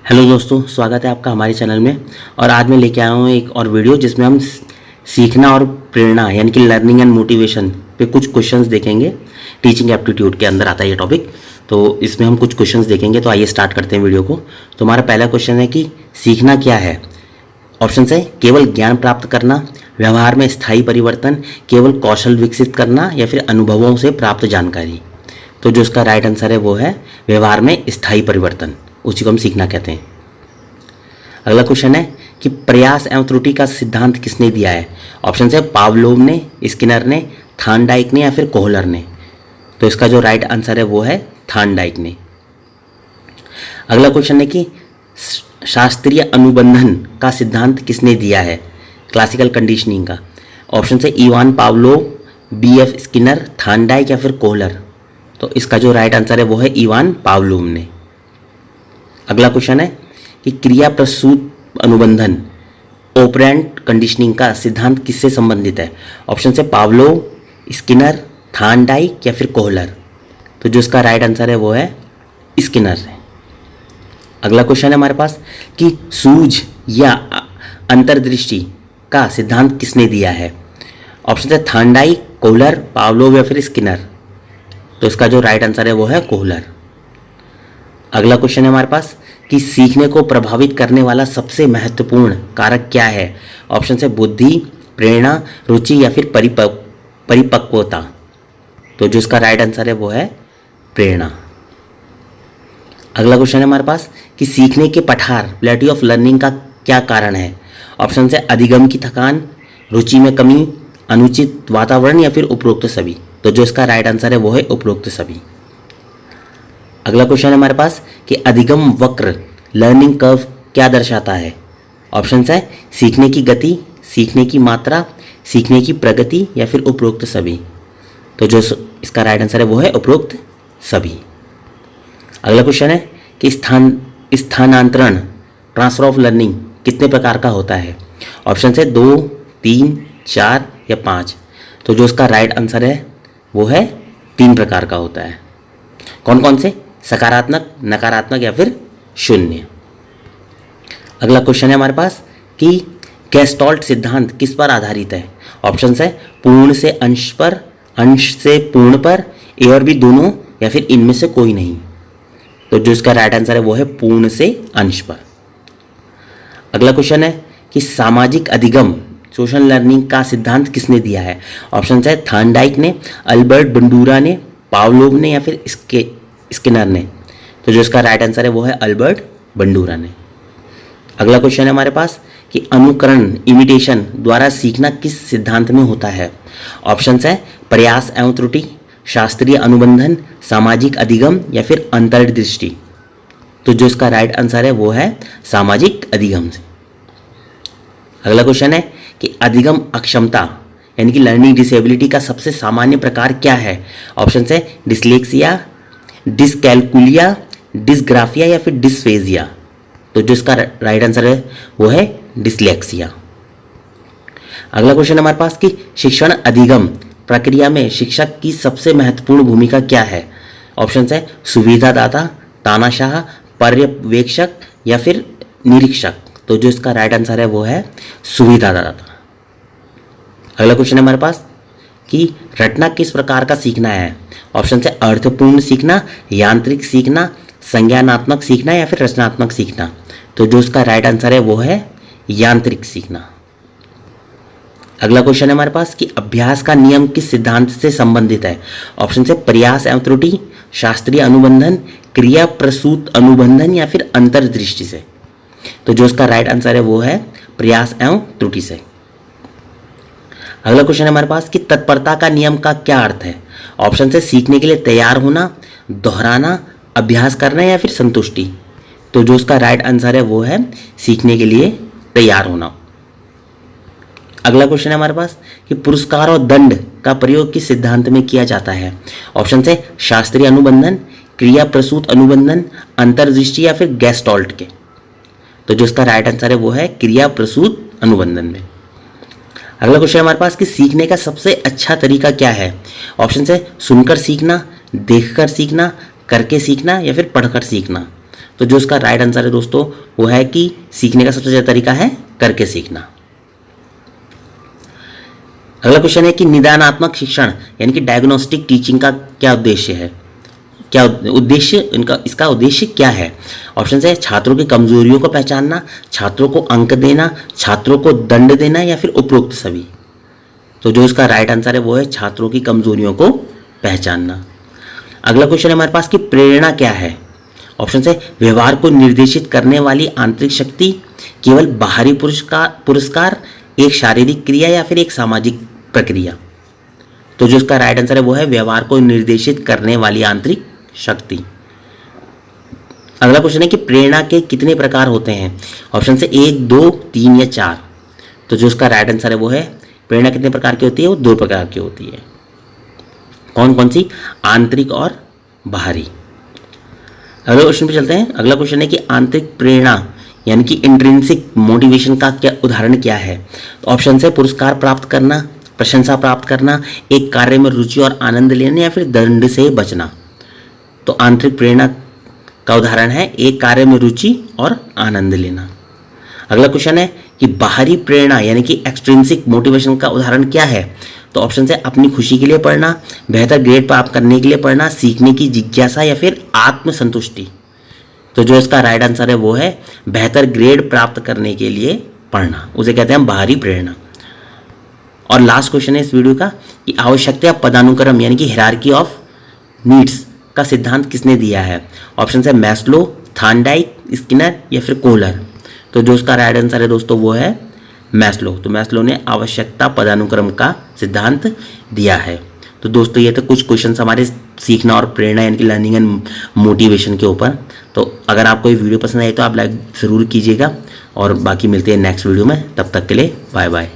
Hello दोस्तों, स्वागत है आपका हमारे चैनल में। और आज मैं लेके आया हूँ एक और वीडियो जिसमें हम सीखना और प्रेरणा यानी कि लर्निंग एंड मोटिवेशन पे कुछ क्वेश्चंस देखेंगे। टीचिंग एप्टीट्यूड के अंदर आता है ये टॉपिक, तो इसमें हम कुछ क्वेश्चंस देखेंगे। तो आइए स्टार्ट करते हैं वीडियो को। तो हमारा पहला क्वेश्चन है कि सीखना क्या है। ऑप्शन है केवल ज्ञान प्राप्त करना, व्यवहार में स्थायी परिवर्तन, केवल कौशल विकसित करना, या फिर अनुभवों से प्राप्त जानकारी। तो जो इसका राइट आंसर है वो है व्यवहार में स्थायी परिवर्तन, उसी को हम सीखना कहते हैं। अगला क्वेश्चन है कि प्रयास एवं त्रुटि का सिद्धांत किसने दिया है। ऑप्शन है पावलोव ने, स्किनर ने, थार्नडाइक ने, या फिर कोहलर ने। तो इसका जो राइट आंसर है वो है थार्नडाइक ने। अगला क्वेश्चन है कि शास्त्रीय अनुबंधन का सिद्धांत किसने दिया है, क्लासिकल कंडीशनिंग का। ऑप्शन है Ivan Pavlov, B.F. Skinner, Thorndike, या फिर कोहलर। तो इसका जो राइट आंसर है वो है इवान पावलोव ने। अगला क्वेश्चन है कि क्रिया प्रसूत अनुबंधन ऑपरेंट कंडीशनिंग का सिद्धांत किससे संबंधित है। ऑप्शन है पावलोव, स्किनर, थार्नडाइक, या फिर कोहलर। तो जो इसका राइट आंसर है वो है स्किनर है। अगला क्वेश्चन है हमारे पास कि सूझ या अंतर्दृष्टि का सिद्धांत किसने दिया है। ऑप्शन है थार्नडाइक, कोहलर, पावलोव, या फिर स्किनर। तो इसका जो राइट आंसर है वो है कोहलर। अगला क्वेश्चन है हमारे पास कि सीखने को प्रभावित करने वाला सबसे महत्वपूर्ण कारक क्या है। ऑप्शन है बुद्धि, प्रेरणा, रुचि, या फिर परिपक्वता। तो जो इसका राइट आंसर है वो है प्रेरणा। अगला क्वेश्चन है हमारे पास कि सीखने के पठार प्लेटी ऑफ लर्निंग का क्या कारण है। ऑप्शन है अधिगम की थकान, रुचि में कमी, अनुचित वातावरण, या फिर उपरोक्त सभी। तो जो इसका राइट आंसर है वो है उपरोक्त सभी। अगला क्वेश्चन है हमारे पास कि अधिगम वक्र लर्निंग कर्व क्या दर्शाता है। ऑप्शन है सीखने की गति, सीखने की मात्रा, सीखने की प्रगति, या फिर उपरोक्त सभी। तो जो इसका राइट आंसर है वो है उपरोक्त सभी। अगला क्वेश्चन है कि स्थानांतरण ट्रांसफर ऑफ लर्निंग कितने प्रकार का होता है। ऑप्शन है 2, 3, 4, या 5। तो जो इसका राइट आंसर है वो है 3 प्रकार का होता है। कौन कौन से? सकारात्मक, नकारात्मक, या फिर शून्य। अगला क्वेश्चन है हमारे पास कि गेस्टॉल्ट सिद्धांत किस पर आधारित है। ऑप्शन है पूर्ण से अंश पर, अंश से पूर्ण पर, ए और बी दोनों, या फिर इनमें से कोई नहीं। तो जो इसका राइट आंसर है वो है पूर्ण से अंश पर। अगला क्वेश्चन है कि सामाजिक अधिगम सोशल लर्निंग का सिद्धांत किसने दिया है। ऑप्शन है थार्नडाइक ने, अल्बर्ट बंडूरा ने, पावलोव ने, या फिर स्किनर ने। तो जो इसका राइट आंसर है वो है अल्बर्ट बंडूरा ने। अगला क्वेश्चन है हमारे पास कि अनुकरण इमिटेशन द्वारा सीखना किस सिद्धांत में होता है। ऑप्शन है प्रयास एवं त्रुटि, शास्त्रीय अनुबंधन, सामाजिक अधिगम, या फिर अंतर्दृष्टि। तो जो इसका राइट आंसर है वो है सामाजिक अधिगम से। अगला क्वेश्चन है कि अधिगम अक्षमता यानी कि लर्निंग डिसेबिलिटी का सबसे सामान्य प्रकार क्या है। ऑप्शन है डिसलेक्सिया, डिसकैलकुलिया, डिसग्राफिया, या फिर डिसफेजिया। तो जो इसका राइट आंसर है वो है डिसलेक्सिया। अगला क्वेश्चन हमारे पास कि शिक्षण अधिगम प्रक्रिया में शिक्षक की सबसे महत्वपूर्ण भूमिका क्या है। ऑप्शन है सुविधादाता, तानाशाह, पर्यवेक्षक, या फिर निरीक्षक। तो जो इसका राइट आंसर है वो है सुविधादाता। अगला क्वेश्चन है हमारे पास कि रटना किस प्रकार का सीखना है। ऑप्शन है अर्थपूर्ण सीखना, यांत्रिक सीखना, संज्ञानात्मक सीखना, या फिर रचनात्मक सीखना। तो जो इसका राइट आंसर है वो है यांत्रिक सीखना। अगला क्वेश्चन है हमारे पास कि अभ्यास का नियम किस सिद्धांत से संबंधित है। ऑप्शन है प्रयास एवं त्रुटि, शास्त्रीय अनुबंधन, क्रिया प्रसूत अनुबंधन, या फिर अंतर्दृष्टि से। तो जो इसका राइट आंसर है वो है प्रयास एवं त्रुटि से। अगला क्वेश्चन है हमारे पास कि तत्परता का नियम का क्या अर्थ है। ऑप्शन है सीखने के लिए तैयार होना, दोहराना, अभ्यास करना, या फिर संतुष्टि। तो जो इसका राइट आंसर है वो है सीखने के लिए तैयार होना। अगला क्वेश्चन है हमारे पास कि पुरस्कार और दंड का प्रयोग किस सिद्धांत में किया जाता है। ऑप्शन है शास्त्रीय अनुबंधन, क्रिया प्रसूत अनुबंधन, अंतर्दृष्टि, या फिर गेस्टॉल्ट के। तो जो इसका राइट आंसर है वो है क्रिया प्रसूत अनुबंधन में। अगला क्वेश्चन हमारे पास कि सीखने का सबसे अच्छा तरीका क्या है। ऑप्शन है सुनकर सीखना, देखकर सीखना, करके सीखना, या फिर पढ़कर सीखना। तो जो इसका राइट आंसर है दोस्तों वो है कि सीखने का सबसे ज़्यादा तरीका है करके सीखना। अगला क्वेश्चन है कि निदानात्मक शिक्षण यानी कि डायग्नोस्टिक टीचिंग का क्या उद्देश्य है, क्या उद्देश्य इसका उद्देश्य क्या है। ऑप्शन है छात्रों की कमजोरियों को पहचानना, छात्रों को अंक देना, छात्रों को दंड देना या फिर उपरोक्त सभी। तो जो इसका राइट आंसर है वो है छात्रों की कमजोरियों को पहचानना। अगला क्वेश्चन है हमारे पास कि प्रेरणा क्या है। ऑप्शन है व्यवहार को निर्देशित करने वाली आंतरिक शक्ति, केवल बाहरी पुरस्कार, एक शारीरिक क्रिया या फिर एक सामाजिक प्रक्रिया। तो जो इसका राइट आंसर है वो है व्यवहार को निर्देशित करने वाली आंतरिक शक्ति। अगला क्वेश्चन है कि प्रेरणा के कितने प्रकार होते हैं। ऑप्शन से 1, 2, 3 या 4। तो जो इसका राइट आंसर है वो है प्रेरणा कितने प्रकार की होती है, वो 2 प्रकार की होती है। कौन कौन सी, आंतरिक और बाहरी। अगले क्वेश्चन पे चलते हैं। अगला क्वेश्चन है कि आंतरिक प्रेरणा यानी कि इंट्रिंसिक मोटिवेशन का क्या उदाहरण क्या है। तो ऑप्शन है पुरस्कार प्राप्त करना, प्रशंसा प्राप्त करना, एक कार्य में रुचि और आनंद लेना या फिर दंड से बचना। तो आंतरिक प्रेरणा का उदाहरण है एक कार्य में रुचि और आनंद लेना। अगला क्वेश्चन है कि बाहरी प्रेरणा यानी कि एक्सट्रिंसिक मोटिवेशन का उदाहरण क्या है। तो ऑप्शन है अपनी खुशी के लिए पढ़ना, बेहतर ग्रेड प्राप्त करने के लिए पढ़ना, सीखने की जिज्ञासा या फिर आत्मसंतुष्टि। तो जो इसका राइट आंसर है वो है बेहतर ग्रेड प्राप्त करने के लिए पढ़ना, उसे कहते हैं बाहरी प्रेरणा। और लास्ट क्वेश्चन है इस वीडियो का कि आवश्यकता पदानुक्रम यानी कि हिरार्की ऑफ नीड्स का सिद्धांत किसने दिया है। ऑप्शन है मैस्लो, थार्नडाइक, स्किनर या फिर कोहलर। तो जो उसका राइट आंसर है दोस्तों वो है मैस्लो। तो मैस्लो ने आवश्यकता पदानुक्रम का सिद्धांत दिया है। तो दोस्तों ये तो कुछ क्वेश्चंस हमारे सीखना और प्रेरणा यानी कि लर्निंग एंड मोटिवेशन के ऊपर। तो अगर आपको ये वीडियो पसंद आई तो आप लाइक ज़रूर कीजिएगा और बाकी मिलते हैं नेक्स्ट वीडियो में। तब तक के लिए बाय बाय।